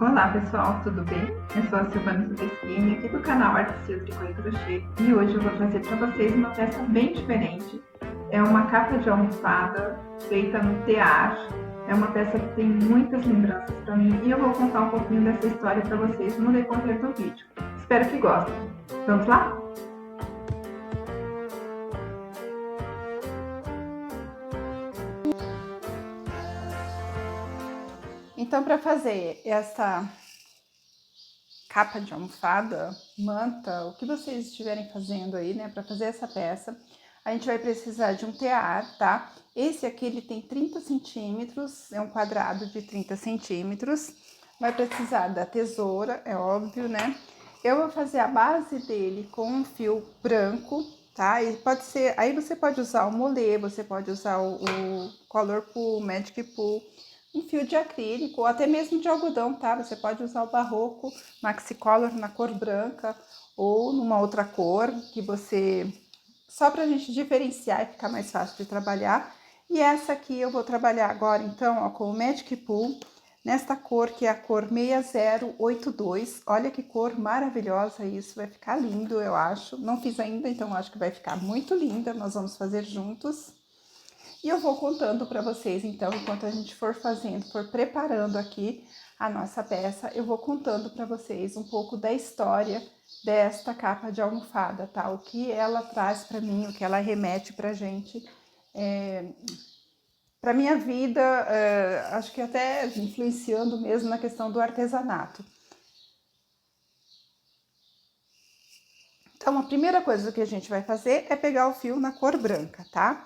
Olá pessoal, tudo bem? Eu sou a Silvana Sudeschini, aqui do canal Artes Tricô e Crochê, e hoje eu vou trazer para vocês uma peça bem diferente. É uma capa de almofada feita no tear. É uma peça que tem muitas lembranças para mim e eu vou contar um pouquinho dessa história para vocês no decorrer do vídeo. Espero que gostem. Vamos lá? Então, para fazer essa capa de almofada, manta, o que vocês estiverem fazendo aí, né, para fazer essa peça, a gente vai precisar de um tear, tá? Esse aqui, ele tem 30 centímetros, é um quadrado de 30 centímetros. Vai precisar da tesoura, é óbvio, né? Eu vou fazer a base dele com um fio branco, tá? E pode ser, aí você pode usar o molê, você pode usar o Color Pool, Magic Pool, um fio de acrílico ou até mesmo de algodão, tá? Você pode usar o Barroco Maxi Color na cor branca ou numa outra cor que você... Só pra gente diferenciar e ficar mais fácil de trabalhar. E essa aqui eu vou trabalhar agora, então, ó, com o Magic Pool, nesta cor que é a cor 6082. Olha que cor maravilhosa isso, vai ficar lindo, eu acho. Não fiz ainda, então acho que vai ficar muito linda, nós vamos fazer juntos. E eu vou contando para vocês, então, enquanto a gente for fazendo, for preparando aqui a nossa peça, eu vou contando para vocês um pouco da história desta capa de almofada, tá? O que ela traz para mim, o que ela remete pra gente, para minha vida, acho que até influenciando mesmo na questão do artesanato. Então, a primeira coisa que a gente vai fazer é pegar o fio na cor branca, tá?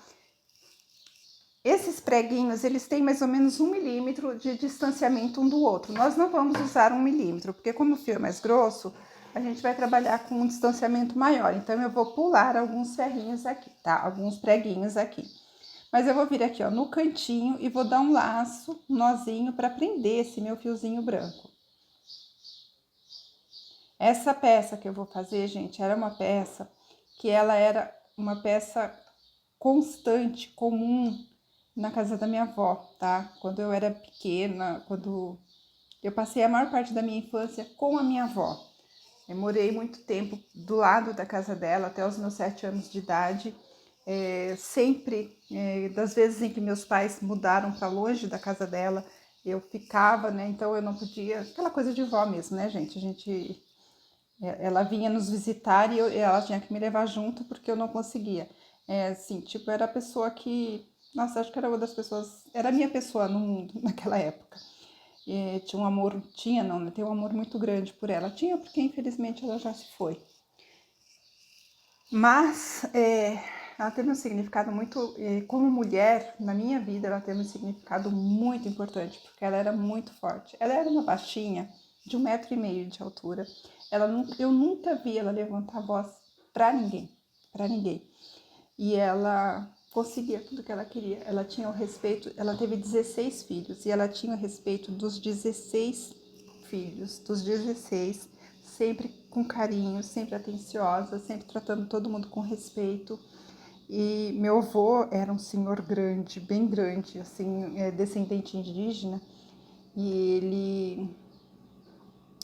Esses preguinhos, eles têm mais ou menos 1 milímetro de distanciamento um do outro. Nós não vamos usar 1 milímetro, porque como o fio é mais grosso, a gente vai trabalhar com um distanciamento maior. Então, eu vou pular alguns ferrinhos aqui, tá? Alguns preguinhos aqui. Mas eu vou vir aqui, ó, no cantinho e vou dar um laço, um nozinho para prender esse meu fiozinho branco. Essa peça que eu vou fazer, gente, era uma peça que ela era uma peça constante, comum, na casa da minha avó, tá? Quando eu era pequena, quando eu passei a maior parte da minha infância com a minha avó. Eu morei muito tempo do lado da casa dela, até os meus 7 anos de idade. Sempre, das vezes em que meus pais mudaram para longe da casa dela, eu ficava, né? Então eu não podia, aquela coisa de vó mesmo, né, gente? Ela vinha nos visitar e ela tinha que me levar junto porque eu não conseguia. Assim, tipo, era a pessoa que... Nossa, acho que era uma das pessoas... Era a minha pessoa no mundo naquela época. Tinha um amor... Tinha, não, né? Tem um amor muito grande por ela. Tinha porque, infelizmente, ela já se foi. Mas ela teve um significado muito... como mulher, na minha vida, ela teve um significado muito importante, porque ela era muito forte. Ela era uma baixinha de 1,5 m de altura. Eu nunca vi ela levantar a voz para ninguém, para ninguém. E ela conseguia tudo que ela queria. Ela tinha o respeito, ela teve 16 filhos e ela tinha o respeito dos 16 filhos, dos 16, sempre com carinho, sempre atenciosa, sempre tratando todo mundo com respeito. E meu avô era um senhor grande, bem grande, assim, descendente indígena, e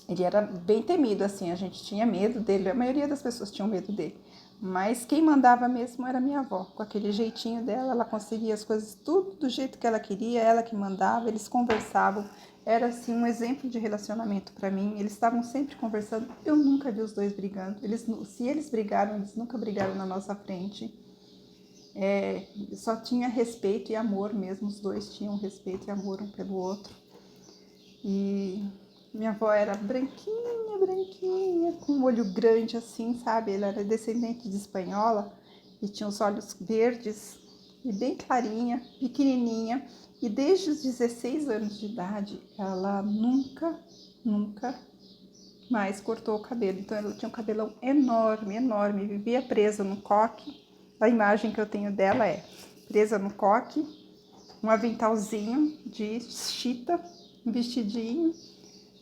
ele era bem temido, assim, a gente tinha medo dele, a maioria das pessoas tinham medo dele. Mas quem mandava mesmo era minha avó, com aquele jeitinho dela, ela conseguia as coisas tudo do jeito que ela queria, ela que mandava, eles conversavam, era assim um exemplo de relacionamento para mim, eles estavam sempre conversando, eu nunca vi os dois brigando, se eles brigaram, eles nunca brigaram na nossa frente, só tinha respeito e amor mesmo, os dois tinham respeito e amor um pelo outro. E minha avó era branquinha, branquinha, com um olho grande assim, sabe? Ela era descendente de espanhola e tinha os olhos verdes e bem clarinha, pequenininha. E desde os 16 anos de idade, ela nunca mais cortou o cabelo. Então ela tinha um cabelão enorme, enorme, vivia presa no coque. A imagem que eu tenho dela é presa no coque, um aventalzinho de chita, um vestidinho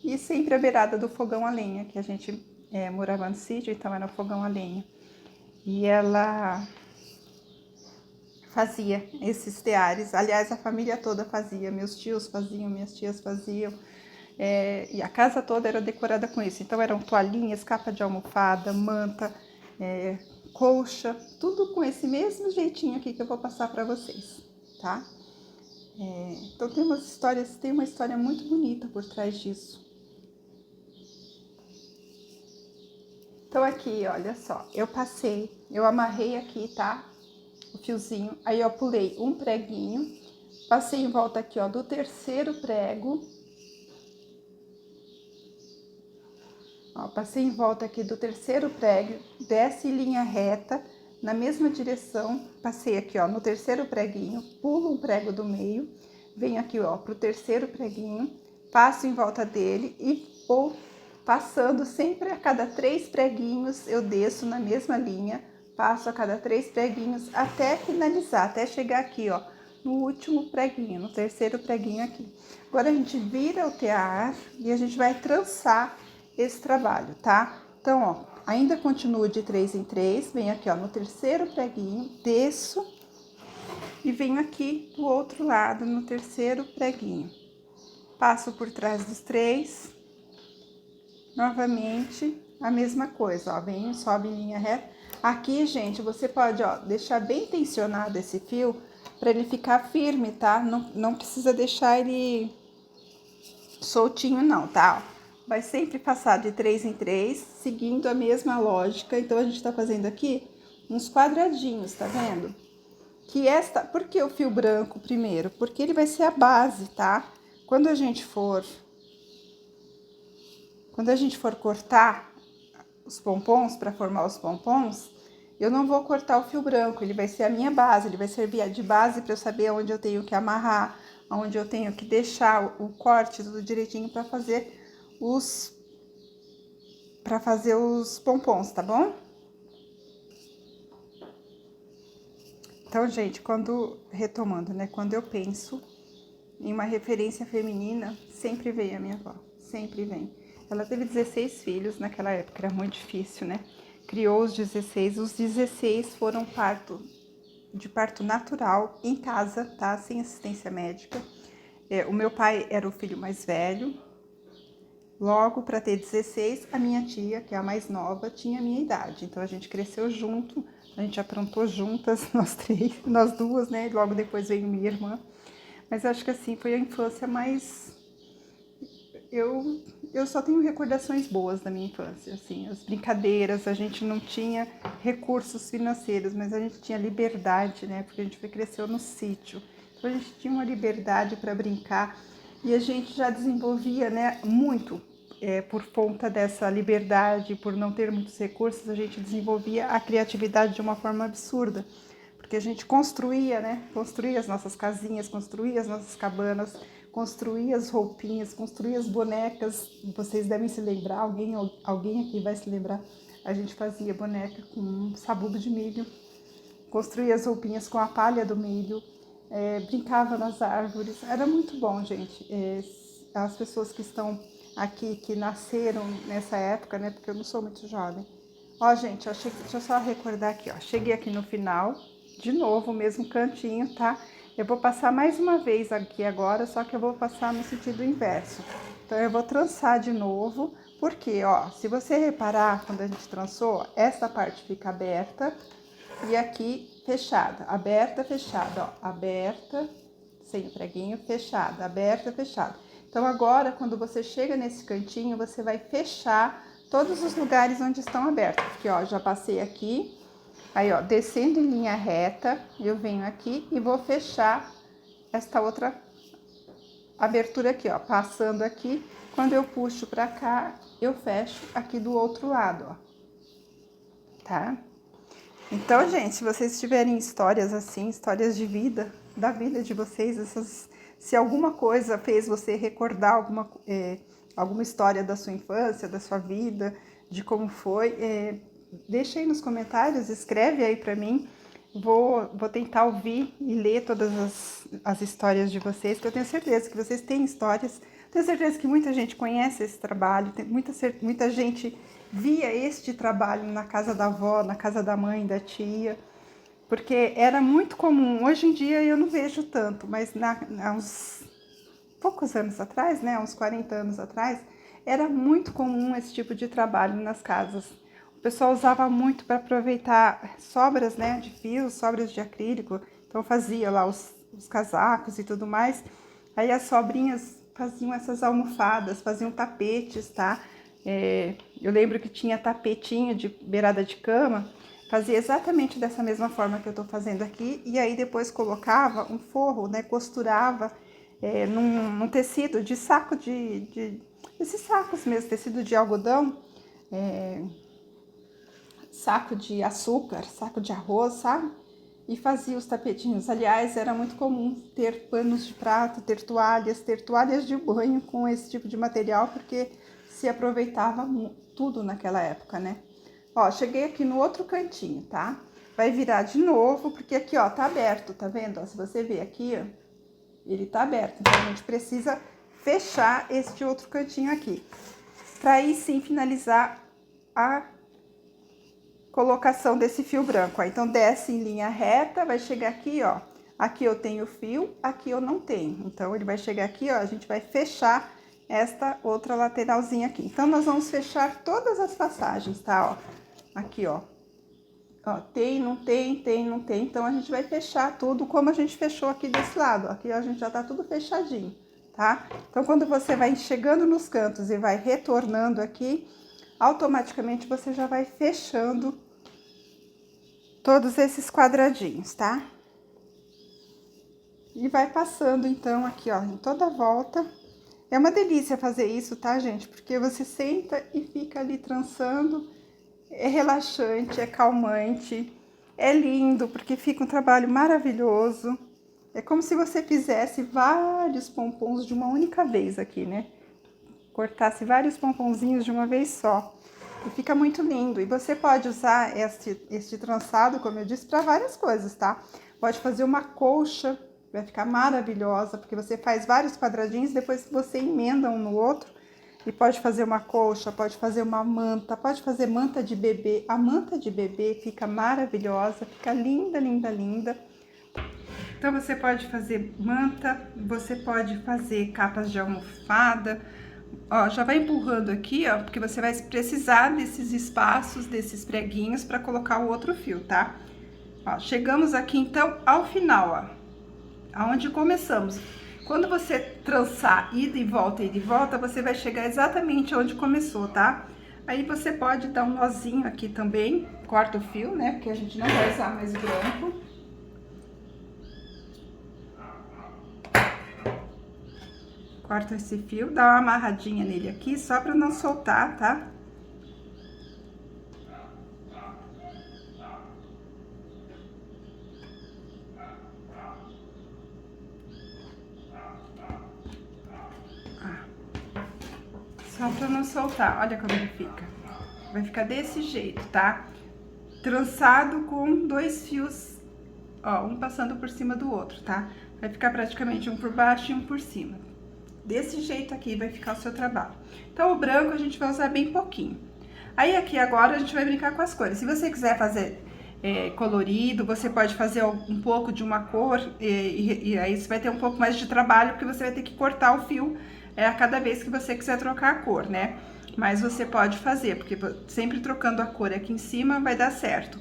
e sempre à beirada do fogão a lenha, que a gente morava no sítio, então era o fogão a lenha. E ela fazia esses teares, aliás, a família toda fazia, meus tios faziam, minhas tias faziam, e a casa toda era decorada com isso. Então eram toalhinhas, capa de almofada, manta, colcha, tudo com esse mesmo jeitinho aqui que eu vou passar para vocês, tá? Então tem uma história muito bonita por trás disso. Então aqui, olha só, eu amarrei aqui, tá? O fiozinho, aí eu pulei um preguinho, passei em volta aqui, ó, do terceiro prego. Ó, passei em volta aqui do terceiro prego, desce em linha reta, na mesma direção, passei aqui, ó, no terceiro preguinho, pulo um prego do meio, venho aqui, ó, pro terceiro preguinho, passo em volta dele e vou passando sempre a cada 3 preguinhos, eu desço na mesma linha, passo a cada 3 preguinhos até finalizar, até chegar aqui, ó, no último preguinho, no terceiro preguinho aqui. Agora a gente vira o tear e a gente vai trançar esse trabalho, tá? Então, ó, ainda continuo de 3 em 3, venho aqui, ó, no terceiro preguinho, desço e venho aqui do outro lado, no terceiro preguinho. Passo por trás dos 3, novamente a mesma coisa, ó, venho, sobe em linha reta. Aqui, gente, você pode, ó, deixar bem tensionado esse fio para ele ficar firme, tá? Não precisa deixar ele soltinho não, tá? Vai sempre passar de 3 em 3, seguindo a mesma lógica. Então, a gente tá fazendo aqui uns quadradinhos, tá vendo? Por que o fio branco primeiro? Porque ele vai ser a base, tá? Quando a gente for cortar os pompons, para formar os pompons, eu não vou cortar o fio branco, ele vai ser a minha base, ele vai servir de base para eu saber onde eu tenho que amarrar, onde eu tenho que deixar o corte tudo direitinho para fazer os pompons, tá bom? Então, gente, retomando, né, quando eu penso em uma referência feminina, sempre vem a minha avó, sempre vem. Ela teve 16 filhos naquela época, era muito difícil, né? Criou os 16 foram de parto natural, em casa, tá? Sem assistência médica. O meu pai era o filho mais velho, logo para ter 16, a minha tia, que é a mais nova, tinha a minha idade. Então a gente cresceu junto, a gente aprontou juntas, nós duas, né? Logo depois veio minha irmã. Mas acho que assim, foi a infância mais... Eu só tenho recordações boas da minha infância, assim, as brincadeiras, a gente não tinha recursos financeiros, mas a gente tinha liberdade, né, porque a gente cresceu no sítio, então a gente tinha uma liberdade para brincar e a gente já desenvolvia, né, muito, por conta dessa liberdade, por não ter muitos recursos, a gente desenvolvia a criatividade de uma forma absurda, porque a gente construía, né, construía as nossas casinhas, construía as nossas cabanas, construía as roupinhas, construía as bonecas. Vocês devem se lembrar, alguém aqui vai se lembrar. A gente fazia boneca com sabugo de milho, construía as roupinhas com a palha do milho, brincava nas árvores. Era muito bom, gente. As pessoas que estão aqui, que nasceram nessa época, né, porque eu não sou muito jovem. Ó, gente, deixa eu só recordar aqui, ó. Cheguei aqui no final, de novo, o mesmo cantinho, tá? Eu vou passar mais uma vez aqui agora, só que eu vou passar no sentido inverso. Então, eu vou trançar de novo, porque, ó, se você reparar, quando a gente trançou, essa parte fica aberta e aqui fechada. Aberta, fechada, ó. Aberta, sem o preguinho, fechada. Aberta, fechada. Então, agora, quando você chega nesse cantinho, você vai fechar todos os lugares onde estão abertos. Porque, ó, já passei aqui. Aí, ó, descendo em linha reta, eu venho aqui e vou fechar esta outra abertura aqui, ó, passando aqui. Quando eu puxo pra cá, eu fecho aqui do outro lado, ó, tá? Então, gente, se vocês tiverem histórias assim, histórias de vida, da vida de vocês, se alguma coisa fez você recordar alguma história da sua infância, da sua vida, de como foi, deixa aí nos comentários, escreve aí pra mim. Vou tentar ouvir e ler todas as histórias de vocês, que eu tenho certeza que vocês têm histórias. Tenho certeza que muita gente conhece esse trabalho, muita gente via este trabalho na casa da avó, na casa da mãe, da tia, porque era muito comum. Hoje em dia eu não vejo tanto, mas poucos anos atrás, né, uns 40 anos atrás, era muito comum esse tipo de trabalho nas casas. O pessoal usava muito para aproveitar sobras, né, de fios, sobras de acrílico. Então fazia lá os casacos e tudo mais. Aí as sobrinhas faziam essas almofadas, faziam tapetes, tá? Eu lembro que tinha tapetinho de beirada de cama, fazia exatamente dessa mesma forma que eu tô fazendo aqui, e aí depois colocava um forro, né, costurava num tecido de saco esses sacos mesmo, tecido de algodão, saco de açúcar, saco de arroz, sabe? E fazia os tapetinhos. Aliás, era muito comum ter panos de prato, ter toalhas de banho com esse tipo de material, porque se aproveitava tudo naquela época, né? Ó, cheguei aqui no outro cantinho, tá? Vai virar de novo, porque aqui, ó, tá aberto, tá vendo? Ó, se você ver aqui, ó, ele tá aberto. Então, a gente precisa fechar este outro cantinho aqui, pra aí sim finalizar a colocação desse fio branco. Ó. Então, desce em linha reta, vai chegar aqui, ó. Aqui eu tenho fio, aqui eu não tenho. Então, ele vai chegar aqui, ó, a gente vai fechar esta outra lateralzinha aqui. Então, nós vamos fechar todas as passagens, tá? Ó, aqui, ó. Ó, tem, não tem, tem, não tem. Então, a gente vai fechar tudo como a gente fechou aqui desse lado. Aqui a gente já tá tudo fechadinho, tá? Então, quando você vai chegando nos cantos e vai retornando aqui, automaticamente você já vai fechando todos esses quadradinhos, tá? E vai passando, então, aqui, ó, em toda a volta. É uma delícia fazer isso, tá, gente? Porque você senta e fica ali trançando. É relaxante, é calmante, é lindo, porque fica um trabalho maravilhoso. É como se você fizesse vários pompons de uma única vez aqui, né? Cortasse vários pomponzinhos de uma vez só. E fica muito lindo. E você pode usar este trançado, como eu disse, para várias coisas, tá? Pode fazer uma colcha, vai ficar maravilhosa, porque você faz vários quadradinhos, depois você emenda um no outro. E pode fazer uma colcha, pode fazer uma manta, pode fazer manta de bebê. A manta de bebê fica maravilhosa, fica linda, linda, linda. Então, você pode fazer manta, você pode fazer capas de almofada. Ó, já vai empurrando aqui, ó, porque você vai precisar desses espaços, desses preguinhos para colocar o outro fio, tá? Ó, chegamos aqui, então, ao final, ó, aonde começamos. Quando você trançar ida e volta, você vai chegar exatamente onde começou, tá? Aí você pode dar um nozinho aqui também, corta o fio, né? Porque a gente não vai usar mais branco. Corta esse fio, dá uma amarradinha nele aqui, só pra não soltar, tá? Só pra não soltar, olha como ele fica. Vai ficar desse jeito, tá? Trançado com dois fios, ó, um passando por cima do outro, tá? Vai ficar praticamente um por baixo e um por cima. Desse jeito aqui vai ficar o seu trabalho. Então, o branco a gente vai usar bem pouquinho. Aí, aqui agora, a gente vai brincar com as cores. Se você quiser fazer colorido, você pode fazer um pouco de uma cor, e aí você vai ter um pouco mais de trabalho, porque você vai ter que cortar o fio a cada vez que você quiser trocar a cor, né? Mas você pode fazer, porque sempre trocando a cor aqui em cima vai dar certo.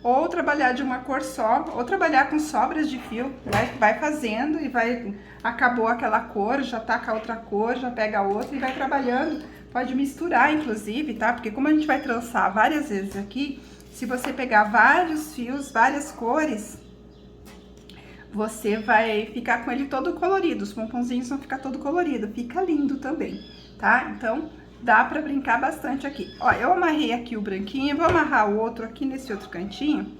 Ou trabalhar de uma cor só, ou trabalhar com sobras de fio, vai fazendo e vai... Acabou aquela cor, já taca outra cor, já pega outra e vai trabalhando. Pode misturar, inclusive, tá? Porque como a gente vai trançar várias vezes aqui, se você pegar vários fios, várias cores, você vai ficar com ele todo colorido. Os pomponzinhos vão ficar todo colorido, fica lindo também, tá? Então, dá pra brincar bastante aqui. Ó, eu amarrei aqui o branquinho, vou amarrar o outro aqui nesse outro cantinho,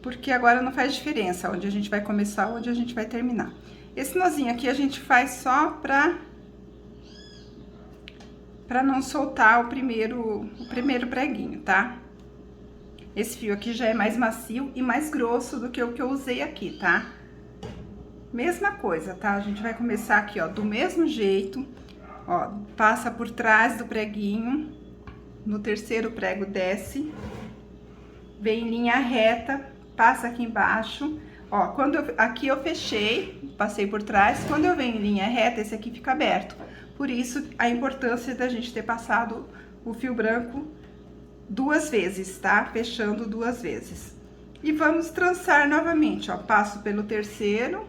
porque agora não faz diferença onde a gente vai começar, onde a gente vai terminar. Esse nozinho aqui a gente faz só pra não soltar o primeiro preguinho, tá? Esse fio aqui já é mais macio e mais grosso do que o que eu usei aqui, tá? Mesma coisa, tá? A gente vai começar aqui, ó, do mesmo jeito, ó, passa por trás do preguinho, no terceiro prego desce, vem em linha reta, passa aqui embaixo, Ó, aqui eu fechei, passei por trás, quando eu venho em linha reta, esse aqui fica aberto. Por isso, a importância da gente ter passado o fio branco 2 vezes, tá? Fechando 2 vezes. E vamos trançar novamente, ó. Passo pelo terceiro,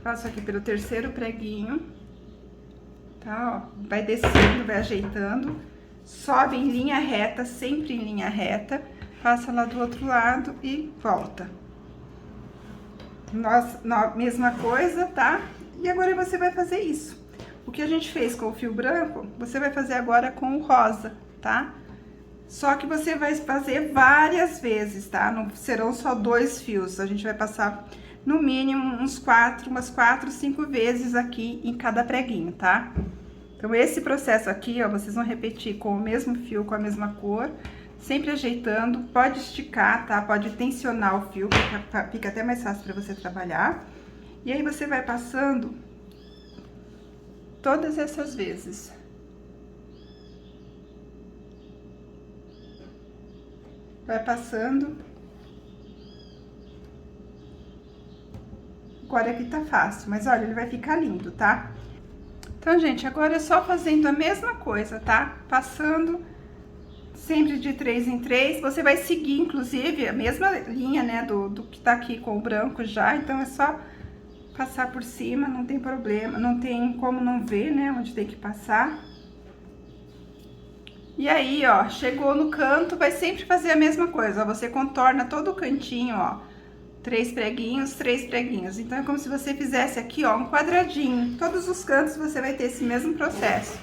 passo aqui pelo terceiro preguinho, tá? Ó, vai descendo, vai ajeitando, sobe em linha reta, sempre em linha reta, passa lá do outro lado e volta. Mesma coisa, tá? E agora você vai fazer isso. O que a gente fez com o fio branco, você vai fazer agora com o rosa, tá? Só que você vai fazer várias vezes, tá? Não serão só 2 fios, a gente vai passar no mínimo umas 4, 5 vezes aqui em cada preguinho, tá? Então, esse processo aqui, ó, vocês vão repetir com o mesmo fio, com a mesma cor, sempre ajeitando, pode esticar, tá? Pode tensionar o fio, fica até mais fácil pra você trabalhar. E aí, você vai passando todas essas vezes. Vai passando. Agora aqui tá fácil, mas olha, ele vai ficar lindo, tá? Então, gente, agora é só fazendo a mesma coisa, tá? Passando sempre de 3 em 3. Você vai seguir, inclusive, a mesma linha, né, do que tá aqui com o branco já. Então, é só passar por cima, não tem problema, não tem como não ver, né, onde tem que passar. E aí, ó, chegou no canto, vai sempre fazer a mesma coisa, ó, você contorna todo o cantinho, ó, 3 preguinhos, 3 preguinhos. Então, é como se você fizesse aqui, ó, um quadradinho. Todos os cantos você vai ter esse mesmo processo.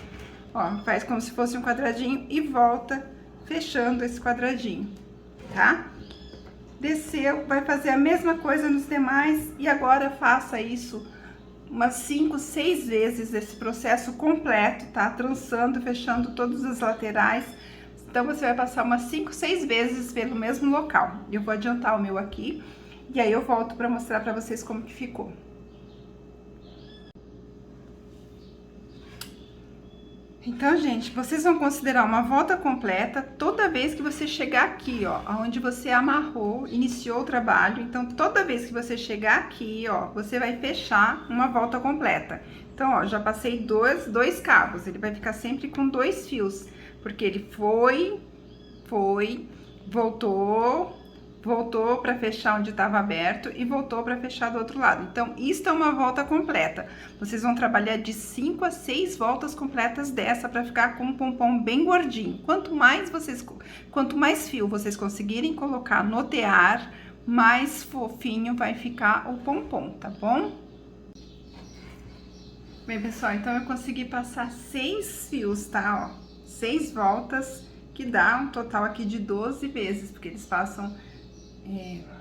Ó, faz como se fosse um quadradinho e volta fechando esse quadradinho, tá? Desceu, vai fazer a mesma coisa nos demais e agora faça isso umas 5, 6 vezes esse processo completo, tá? Trançando, fechando todas as laterais. Então, você vai passar umas 5, 6 vezes pelo mesmo local. Eu vou adiantar o meu aqui e aí eu volto pra mostrar pra vocês como que ficou. Então, gente, vocês vão considerar uma volta completa toda vez que você chegar aqui, ó, onde você amarrou, iniciou o trabalho. Então, toda vez que você chegar aqui, ó, você vai fechar uma volta completa. Então, ó, já passei dois cabos, ele vai ficar sempre com 2 fios, porque ele foi, voltou para fechar onde estava aberto e voltou para fechar do outro lado. Então, isso é uma volta completa. Vocês vão trabalhar de 5 a 6 voltas completas dessa para ficar com um pompom bem gordinho. Quanto mais fio vocês conseguirem colocar no tear, mais fofinho vai ficar o pompom, tá bom? Bem, pessoal, então eu consegui passar 6 fios, tá? Ó, 6 voltas, que dá um total aqui de 12 vezes, porque eles passam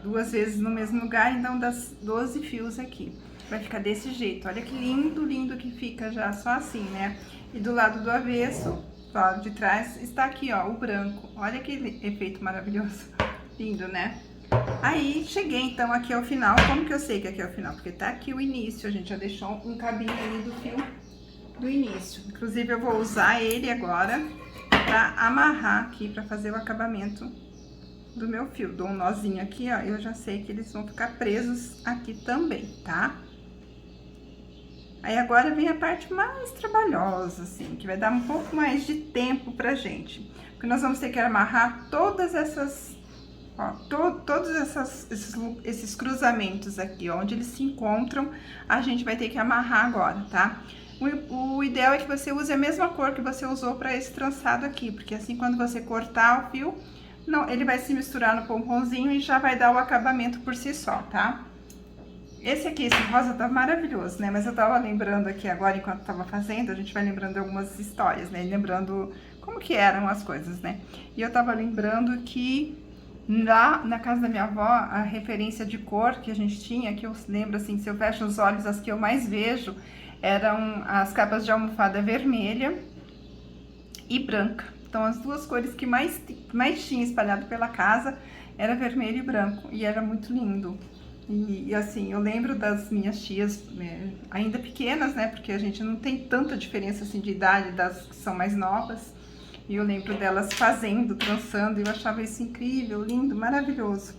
2 vezes no mesmo lugar, então dá 12 fios aqui. Vai ficar desse jeito, olha que lindo, lindo que fica já só assim, né? E do lado do avesso, do lado de trás, está aqui, ó, o branco. Olha que efeito maravilhoso, lindo, né? Aí, cheguei então aqui ao final. Como que eu sei que aqui é o final? Porque tá aqui o início, a gente já deixou um cabinho ali do fio do início. Inclusive, eu vou usar ele agora pra amarrar aqui, pra fazer o acabamento do meu fio. Dou um nozinho aqui, ó, eu já sei que eles vão ficar presos aqui também, tá? Aí, agora vem a parte mais trabalhosa, assim, que vai dar um pouco mais de tempo pra gente. Porque nós vamos ter que amarrar todas essas, ó, todos esses cruzamentos aqui, ó, onde eles se encontram, a gente vai ter que amarrar agora, tá? O ideal é que você use a mesma cor que você usou pra esse trançado aqui, porque assim, quando você cortar o fio, não, ele vai se misturar no pomponzinho e já vai dar o acabamento por si só, tá? Esse aqui, esse rosa tá maravilhoso, né? Mas eu tava lembrando aqui agora, enquanto tava fazendo, a gente vai lembrando de algumas histórias, né? Lembrando como que eram as coisas, né? E eu tava lembrando que na casa da minha avó, a referência de cor que a gente tinha, que eu lembro assim, se eu fecho os olhos, as que eu mais vejo eram as capas de almofada vermelha e branca. Então, as duas cores que mais tinha espalhado pela casa era vermelho e branco, e era muito lindo. E assim, eu lembro das minhas tias, ainda pequenas, né, porque a gente não tem tanta diferença assim de idade das que são mais novas, e eu lembro delas fazendo, trançando, e eu achava isso incrível, lindo, maravilhoso.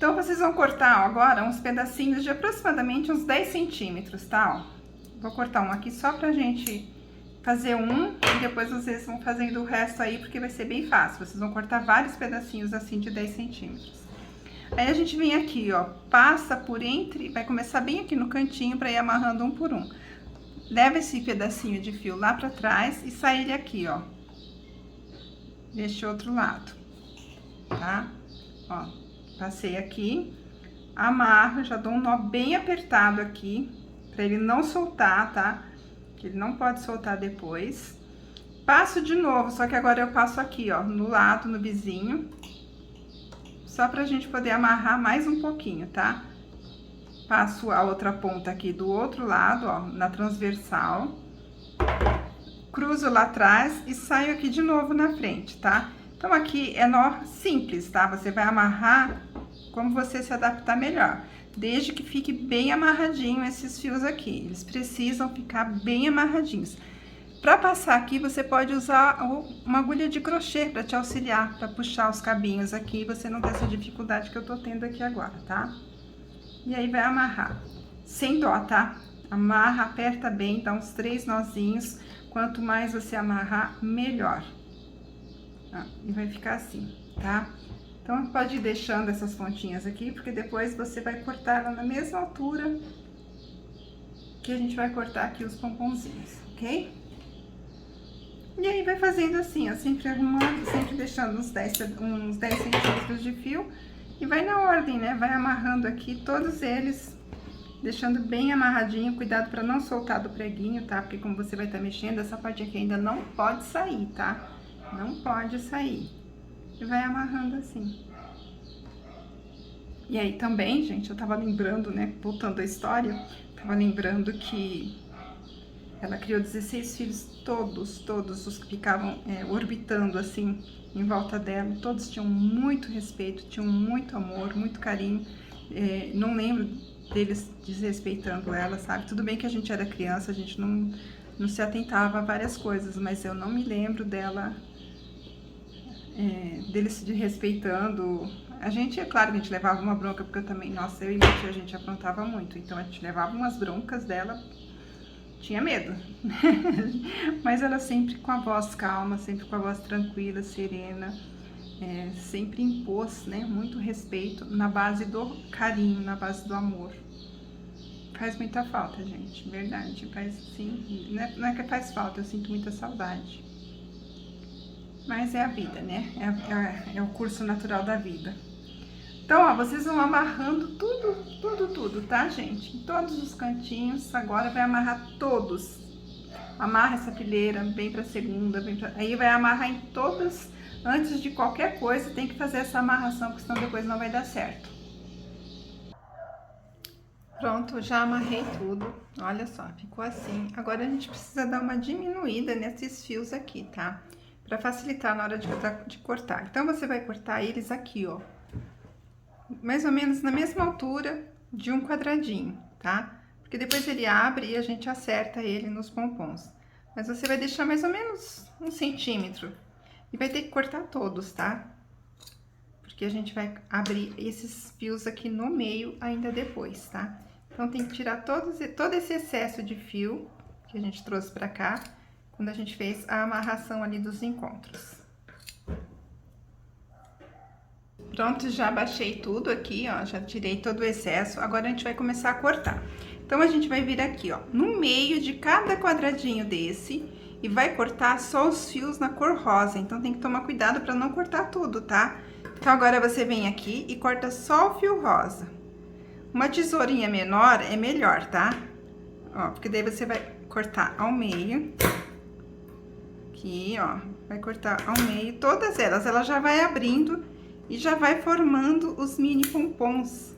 Então, vocês vão cortar, ó, agora uns pedacinhos de aproximadamente uns 10 centímetros, tá? Ó, vou cortar um aqui só pra gente fazer um e depois vocês vão fazendo o resto aí, porque vai ser bem fácil. Vocês vão cortar vários pedacinhos assim de 10 centímetros. Aí a gente vem aqui, ó, passa por entre, vai começar bem aqui no cantinho pra ir amarrando um por um. Leva esse pedacinho de fio lá pra trás e sai ele aqui, ó, deste outro lado, tá? Ó, passei aqui, amarro, já dou um nó bem apertado aqui, pra ele não soltar, tá? Que ele não pode soltar depois. Passo de novo, só que agora eu passo aqui, ó, no lado, no vizinho, só pra gente poder amarrar mais um pouquinho, tá? Passo a outra ponta aqui do outro lado, ó, na transversal, cruzo lá atrás e saio aqui de novo na frente, tá? Então, aqui é nó simples, tá? Você vai amarrar como você se adaptar melhor, desde que fique bem amarradinho esses fios aqui. Eles precisam ficar bem amarradinhos. Para passar aqui, você pode usar uma agulha de crochê para te auxiliar, para puxar os cabinhos aqui, e você não ter essa dificuldade que eu tô tendo aqui agora, tá? E aí, vai amarrar, sem dó, tá? Amarra, aperta bem, dá uns 3 nozinhos. Quanto mais você amarrar, melhor. E vai ficar assim, tá? Então, pode ir deixando essas pontinhas aqui, porque depois você vai cortar ela na mesma altura que a gente vai cortar aqui os pomponzinhos, ok? E aí, vai fazendo assim, ó, sempre arrumando, sempre deixando uns 10 centímetros de fio. E vai na ordem, né? Vai amarrando aqui todos eles, deixando bem amarradinho. Cuidado para não soltar do preguinho, tá? Porque como você vai estar mexendo, essa parte aqui ainda não pode sair, tá? Não pode sair. E vai amarrando assim. E aí também, gente, eu tava lembrando, né? Voltando à história, tava lembrando que ela criou 16 filhos, todos os que ficavam orbitando assim em volta dela. Todos tinham muito respeito, tinham muito amor, muito carinho. Não lembro deles desrespeitando ela, sabe? Tudo bem que a gente era criança, a gente não se atentava a várias coisas, mas eu não me lembro deles se desrespeitando. A gente, é claro que a gente levava uma bronca, porque eu também, nossa, eu e minha tia, a gente aprontava muito, então a gente levava umas broncas dela, tinha medo. Mas ela sempre com a voz calma, sempre com a voz tranquila, serena, sempre impôs, né, muito respeito na base do carinho, na base do amor. Faz muita falta, gente, verdade, faz sim, não é que faz falta, eu sinto muita saudade. Mas é a vida, né, é o curso natural da vida. Então, ó, vocês vão amarrando tudo, tá, gente? Em todos os cantinhos, agora vai amarrar todos. Amarra essa fileira, vem pra segunda, aí vai amarrar em todas. Antes de qualquer coisa, tem que fazer essa amarração, porque senão depois não vai dar certo. Pronto, já amarrei tudo. Olha só, ficou assim. Agora a gente precisa dar uma diminuída nesses fios aqui, tá? Pra facilitar na hora de cortar. Então, você vai cortar eles aqui, ó, mais ou menos na mesma altura de um quadradinho, tá? Porque depois ele abre e a gente acerta ele nos pompons. Mas você vai deixar mais ou menos 1 centímetro. E vai ter que cortar todos, tá? Porque a gente vai abrir esses fios aqui no meio ainda depois, tá? Então, tem que tirar todo esse excesso de fio que a gente trouxe pra cá, quando a gente fez a amarração ali dos encontros. Pronto, já baixei tudo aqui, ó, já tirei todo o excesso. Agora a gente vai começar a cortar. Então, a gente vai vir aqui, ó, no meio de cada quadradinho desse e vai cortar só os fios na cor rosa. Então, tem que tomar cuidado para não cortar tudo, tá? Então, agora você vem aqui e corta só o fio rosa. Uma tesourinha menor é melhor, tá? Ó, porque daí você vai cortar ao meio. Aqui, ó, vai cortar ao meio todas elas. Ela já vai abrindo e já vai formando os mini pompons.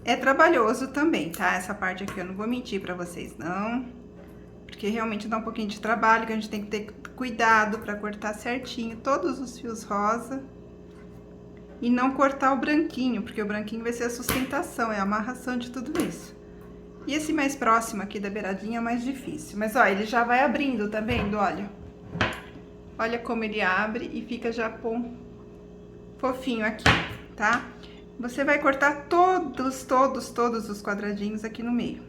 É trabalhoso também, tá? Essa parte aqui eu não vou mentir pra vocês, não. Porque realmente dá um pouquinho de trabalho, que a gente tem que ter cuidado pra cortar certinho todos os fios rosa. E não cortar o branquinho, porque o branquinho vai ser a sustentação, é a amarração de tudo isso. E esse mais próximo aqui da beiradinha é mais difícil. Mas, ó, ele já vai abrindo, tá vendo? Olha. Olha como ele abre e fica já fofinho aqui, tá? Você vai cortar todos os quadradinhos aqui no meio.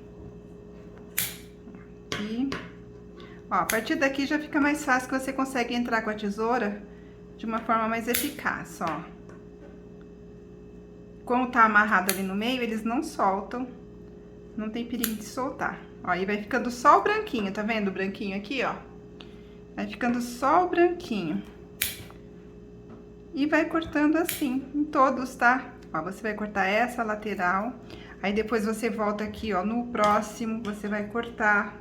Aqui. Ó, a partir daqui já fica mais fácil, que você consegue entrar com a tesoura de uma forma mais eficaz, ó. Como tá amarrado ali no meio, eles não soltam, não tem perigo de soltar. Ó, aí vai ficando só o branquinho, tá vendo o branquinho aqui, ó? Vai ficando só o branquinho. E vai cortando assim, em todos, tá? Ó, você vai cortar essa lateral, aí depois você volta aqui, ó, no próximo, você vai cortar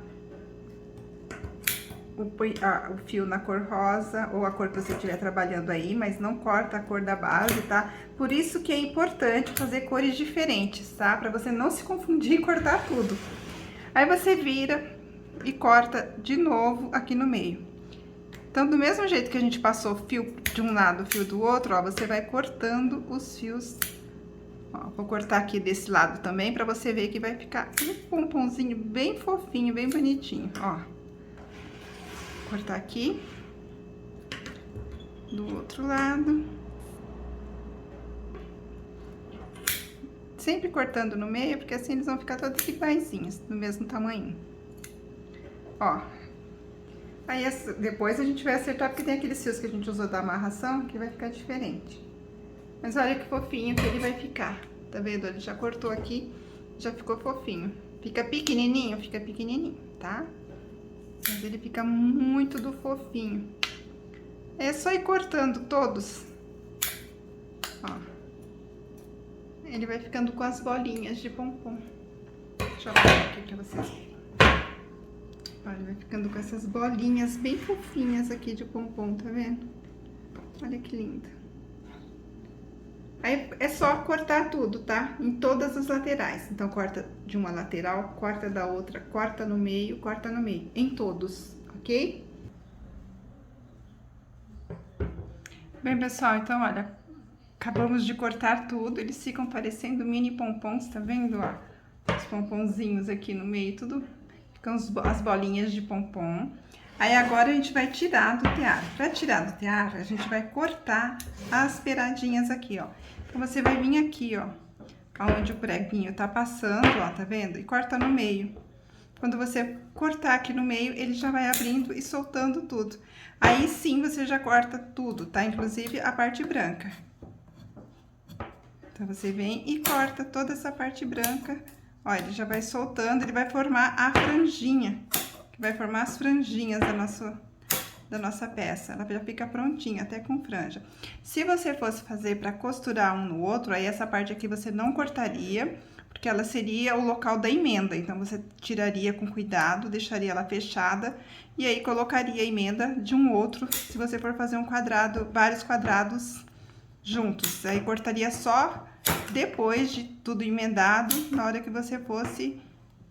o fio na cor rosa, ou a cor que você estiver trabalhando aí, mas não corta a cor da base, tá? Por isso que é importante fazer cores diferentes, tá? Pra você não se confundir e cortar tudo. Aí você vira e corta de novo aqui no meio. Então, do mesmo jeito que a gente passou fio de um lado, fio do outro, ó, você vai cortando os fios. Ó, vou cortar aqui desse lado também, pra você ver que vai ficar um pomponzinho bem fofinho, bem bonitinho, ó. Cortar aqui. Do outro lado. Sempre cortando no meio, porque assim eles vão ficar todos iguaizinhos, do mesmo tamanho. Ó. Aí, depois a gente vai acertar, porque tem aqueles fios que a gente usou da amarração, que vai ficar diferente. Mas olha que fofinho que ele vai ficar. Tá vendo? Ele já cortou aqui, já ficou fofinho. Fica pequenininho, tá? Mas ele fica muito do fofinho. É só ir cortando todos. Ó. Ele vai ficando com as bolinhas de pompom. Deixa eu ver aqui pra vocês verem. Olha, vai ficando com essas bolinhas bem fofinhas aqui de pompom, tá vendo? Olha que linda. Aí é só cortar tudo, tá? Em todas as laterais. Então, corta de uma lateral, corta da outra, corta no meio, em todos, ok? Bem, pessoal, então, olha, acabamos de cortar tudo, eles ficam parecendo mini pompons, tá vendo, ó? Os pomponzinhos aqui no meio, tudo, ficam as bolinhas de pompom. Aí, agora, a gente vai tirar do tear. Pra tirar do tear, a gente vai cortar as beiradinhas aqui, ó. Então, você vai vir aqui, ó, onde o preguinho tá passando, ó, tá vendo? E corta no meio. Quando você cortar aqui no meio, ele já vai abrindo e soltando tudo. Aí, sim, você já corta tudo, tá? Inclusive, a parte branca. Então, você vem e corta toda essa parte branca. Ó, ele já vai soltando, ele vai formar a franjinha. Que vai formar as franjinhas da nossa peça. Ela já fica prontinha, até com franja. Se você fosse fazer para costurar um no outro, aí essa parte aqui você não cortaria, porque ela seria o local da emenda. Então, você tiraria com cuidado, deixaria ela fechada, e aí colocaria a emenda de um outro, se você for fazer um quadrado, vários quadrados juntos. Aí, cortaria só depois de tudo emendado, na hora que você fosse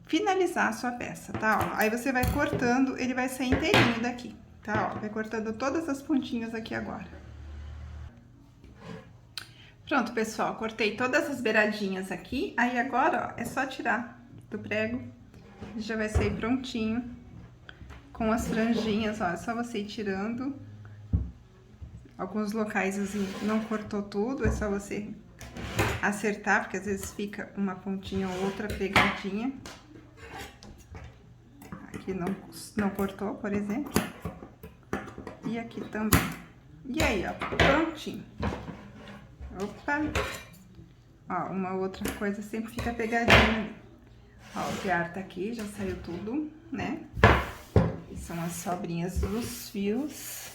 finalizar a sua peça, tá? Ó, aí, você vai cortando, ele vai sair inteirinho daqui, tá? Ó, vai cortando todas as pontinhas aqui agora. Pronto, pessoal, cortei todas as beiradinhas aqui, aí agora, ó, é só tirar do prego, já vai sair prontinho, com as franjinhas, ó, é só você ir tirando. Alguns locais, assim, não cortou tudo, é só você acertar, porque às vezes fica uma pontinha ou outra pegadinha. Aqui não cortou, por exemplo. E aqui também. E aí, ó, prontinho. Opa! Ó, uma outra coisa sempre fica pegadinha. Ó, o tear tá aqui, já saiu tudo, né? E são as sobrinhas dos fios.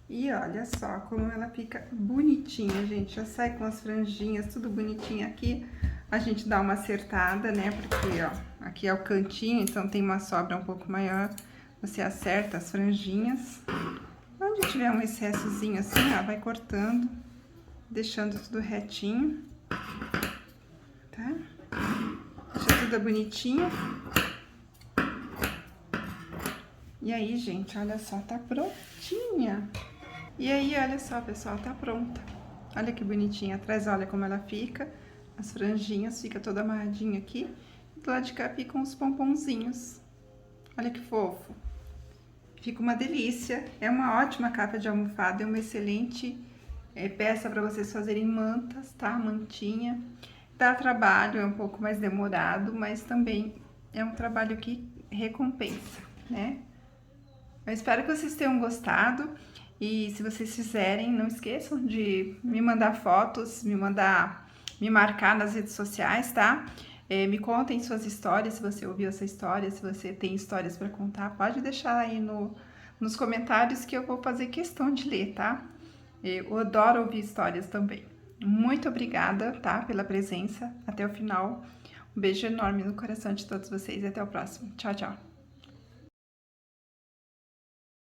E olha só como ela fica bonitinha, gente. Já sai com as franjinhas, tudo bonitinho aqui. A gente dá uma acertada, né? Porque, ó, aqui é o cantinho, então tem uma sobra um pouco maior. Você acerta as franjinhas. Onde tiver um excessozinho assim, ó, vai cortando, deixando tudo retinho, tá? Deixa tudo bonitinho. E aí, gente, olha só, tá prontinha. E aí, olha só, pessoal, tá pronta. Olha que bonitinha. Atrás, olha como ela fica. As franjinhas, fica toda amarradinha aqui. Do lado de cá ficam os pomponzinhos. Olha que fofo. Fica uma delícia. É uma ótima capa de almofada, é uma excelente peça para vocês fazerem mantas, tá? Mantinha. Dá trabalho, é um pouco mais demorado, mas também é um trabalho que recompensa, né? Eu espero que vocês tenham gostado e se vocês fizerem, não esqueçam de me mandar fotos, me marcar nas redes sociais, tá? Me contem suas histórias, se você ouviu essa história, se você tem histórias para contar, pode deixar aí nos comentários que eu vou fazer questão de ler, tá? Eu adoro ouvir histórias também. Muito obrigada, tá, pela presença até o final. Um beijo enorme no coração de todos vocês e até o próximo. Tchau, tchau.